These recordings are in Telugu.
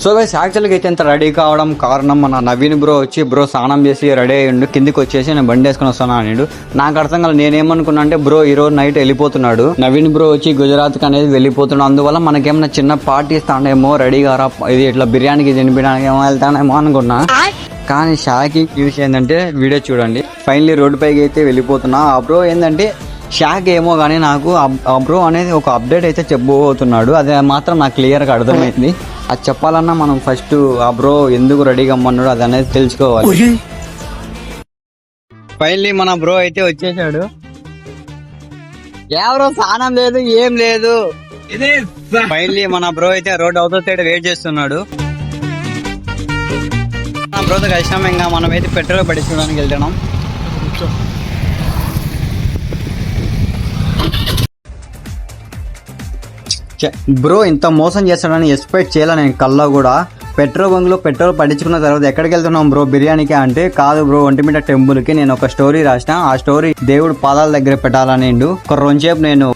సో గైస్ యాక్చువల్గా అయితే ఇంత రెడీ కావడం కారణం మన నవీన్ బ్రో వచ్చి బ్రో స్నానం చేసి రెడీ అయ్యిండు, కిందికి వచ్చేసి నేను బండి వేసుకొని వస్తాను అన్నాడు. నాకు అర్థం కాదు, నేనేమనుకున్నా అంటే బ్రో ఈరోజు నైట్ వెళ్ళిపోతున్నాడు, నవీన్ బ్రో వచ్చి గుజరాత్కి అనేది వెళ్ళిపోతున్నాడు, అందువల్ల మనకేమన్నా చిన్న పార్టీ ఇస్తాడేమో రెడీగా రా, ఇది ఇట్లా బిర్యానీకి తినిపించడానికి ఏమో వెళ్తానేమో అనుకున్నా. కానీ షాకింగ్ న్యూస్ ఏంటంటే వీడియో చూడండి. ఫైనలీ రోడ్డు పైకి అయితే వెళ్ళిపోతున్నా. ఆ బ్రో ఏంటంటే షాక్ ఏమో కానీ నాకు ఆ బ్రో అనేది ఒక అప్డేట్ అయితే చెప్పబోతున్నాడు, అది మాత్రం నాకు క్లియర్గా అర్థమైంది. అది చెప్పాలన్నా మనం ఫస్ట్ ఆ బ్రో ఎందుకు రెడీగా అమ్మన్నాడు అది అనేది తెలుసుకోవాలి. ఫైనలీ మన బ్రో అయితే వచ్చేసాడు. ఎవరో స్నానం లేదు ఏం లేదు. ఫైనలీ మన బ్రో అయితే రోడ్ అవతల సైడ్ వెయిట్ చేస్తున్నాడు. మన బ్రోతో కలిసినాం, ఇంకా మనం అయితే పెట్రోల్ పట్టించుకోవడానికి వెళ్తున్నాం. బ్రో ఇంత మోసం చేస్తాడని ఎక్స్పెక్ట్ చేయాల నేను కల్లా కూడా. పెట్రోల్ బంక్ లో పెట్రోల్ పట్టించుకున్న తర్వాత ఎక్కడికి వెళ్తున్నాం బ్రో బిర్యానీకి అంటే, కాదు బ్రో ఒంటిమిట్ట టెంపుల్ కి నేను ఒక స్టోరీ రాసిన, ఆ స్టోరీ దేవుడు పాదాల దగ్గర పెట్టాలనిండు. ఒక రెండుసేపు నేను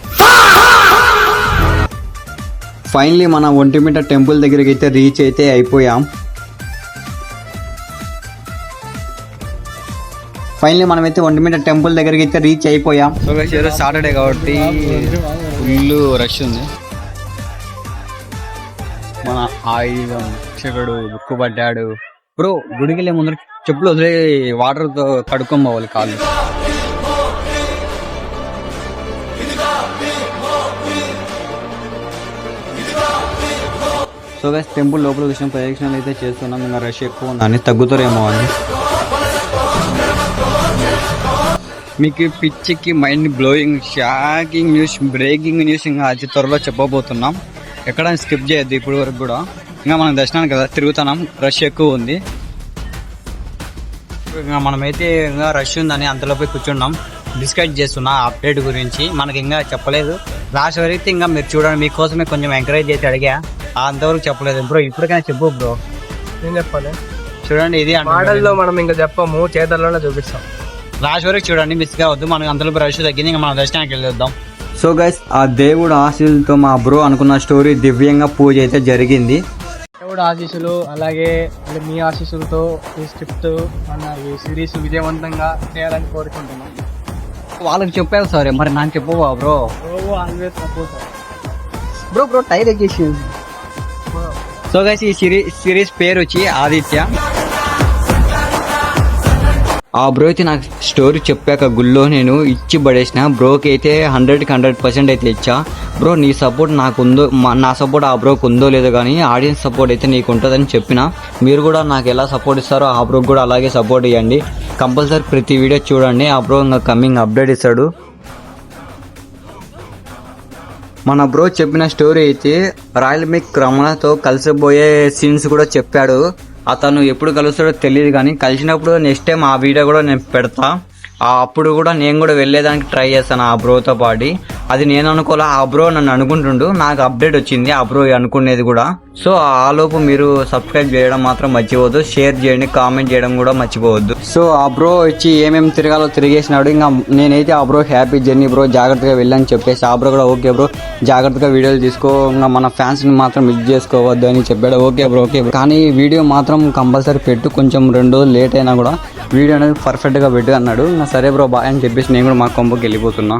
ఫైనలీ మన ఒంటిమిట్ట టెంపుల్ దగ్గరికి అయితే రీచ్ అయితే అయిపోయాం. ఫైనలీ మనమైతే ఒంటిమిట్ట టెంపుల్ దగ్గరికి అయితే రీచ్ అయిపోయాం. సాటర్డే కాబట్టి ఫుల్ రష్ ఉంది. మన ఆయుధం శివుడు బుక్కు పడ్డాడు. బ్రో గుడికి వెళ్ళే ముందర చెప్పులు వదిలే వాటర్ తో కడుక్కోవాలి కాళ్ళు. సో గైస్ టెంపుల్ లోపల విషయం ప్రదక్షిణలు అయితే చేస్తున్నాం. ఇంకా రష్ ఎక్కువ ఉందని తగ్గుతారేమో అని. మీకు పిచ్చికి mind blowing shocking news, breaking news ఇంకా అతి త్వరలో చెప్పబోతున్నాం. ఎక్కడ స్కిప్ చేయొద్దు ఇప్పుడు వరకు కూడా. ఇంకా మనం దర్శనానికి కదా తిరుగుతున్నాం, రష్ ఎక్కువ ఉంది. ఇంకా మనమైతే ఇంకా రష్ ఉందని అంతలోపై కూర్చున్నాం. డిస్కస్ చేస్తున్నా అప్డేట్ గురించి, మనకి ఇంకా చెప్పలేదు. లాస్ట్ వరకు ఇంకా మీరు చూడండి, మీకోసమే కొంచెం ఎంకరేజ్ చేసి అడిగా, అంతవరకు చెప్పలేదు. బ్రో ఇప్పటికైనా చెప్పు బ్రో. ఏం చెప్పాలి చూడండి, ఇది మాటల్లో మనం ఇంకా చెప్పము, చేతల్లోనే చూపిస్తాం. లాస్ట్ వరకు చూడండి, మిస్ కావద్దు. మనకు అంతలోపు రష్ తగ్గింది, ఇంకా మనం దర్శనానికి వెళ్ళొద్దాం. సో గైస్ ఆ దేవుడు ఆశీస్సులతో మా బ్రో అనుకున్న స్టోరీ దివ్యంగా పూజ అయితే జరిగింది. దేవుడు ఆశీస్సులు అలాగే మీ ఆశీస్సులతో ఈ స్క్రిప్ట్ అన్న ఈ సిరీస్ విజయవంతంగా చేయాలని కోరుకుంటున్నాం. వాళ్ళకి చెప్పావు సార్, మరి నాకు చెప్పవా bro? Always support bro. Bro tyre ఎక్కేసి. సో గైస్ ఈ సిరీస్ పేరు వచ్చి ఆదిత్య. ఆ బ్రో అయితే నాకు స్టోరీ చెప్పాక గుళ్ళో నేను ఇచ్చి పడేసిన. బ్రోకి అయితే 100% అయితే ఇచ్చా. బ్రో నీ సపోర్ట్ నాకు ఉందో, నా సపోర్ట్ ఆ బ్రోకి ఉందో లేదో కానీ ఆడియన్స్ సపోర్ట్ అయితే నీకు ఉంటుందని చెప్పిన. మీరు కూడా నాకు ఎలా సపోర్ట్ ఇస్తారో ఆ బ్రోకి కూడా అలాగే సపోర్ట్ ఇవ్వండి. కంపల్సరీ ప్రతి వీడియో చూడండి. ఆ బ్రో ఇంకా కమింగ్ అప్డేట్ ఇస్తాడు. మన బ్రో చెప్పిన స్టోరీ అయితే రాయల్ మిక్ రమణతో కలిసిపోయే సీన్స్ కూడా చెప్పాడు. అతను ఎప్పుడు కలుస్తాడో తెలియదు కానీ కలిసినప్పుడు నెక్స్ట్ టైం ఆ వీడియో కూడా నేను పెడతా. అప్పుడు కూడా నేను కూడా వెళ్ళేదానికి ట్రై చేస్తాను ఆ బ్రోతో పాటి. అది నేను అనుకోలే, ఆ బ్రో నన్ను అనుకుంటుండు. నాకు అప్డేట్ వచ్చింది ఆ బ్రో అనుకునేది కూడా. సో ఆలోపు మీరు సబ్స్క్రైబ్ చేయడం మాత్రం మర్చిపోవద్దు, షేర్ చేయండి, కామెంట్ చేయడం కూడా మర్చిపోవద్దు. సో ఆ బ్రో వచ్చి ఏమేమి తిరగాలో తిరిగేసినాడు. ఇంకా నేనైతే ఆ బ్రో హ్యాపీ జర్నీ బ్రో, జాగ్రత్తగా వెళ్ళని చెప్పేసి ఆ బ్రో కూడా ఓకే బ్రో జాగ్రత్తగా వీడియోలు తీసుకో, ఇంకా మన ఫ్యాన్స్ని మాత్రం మిస్ చేసుకోవద్దు అని చెప్పాడు. Okay bro okay. కానీ వీడియో మాత్రం కంపల్సరీ పెట్టు, కొంచెం 2 రోజులు లేట్ అయినా కూడా వీడియో అనేది పర్ఫెక్ట్గా పెట్టు అన్నాడు. సరే బ్రో బాయ్ అని చెప్పేసి నేను కూడా మా కొంపకి వెళ్ళిపోతున్నా.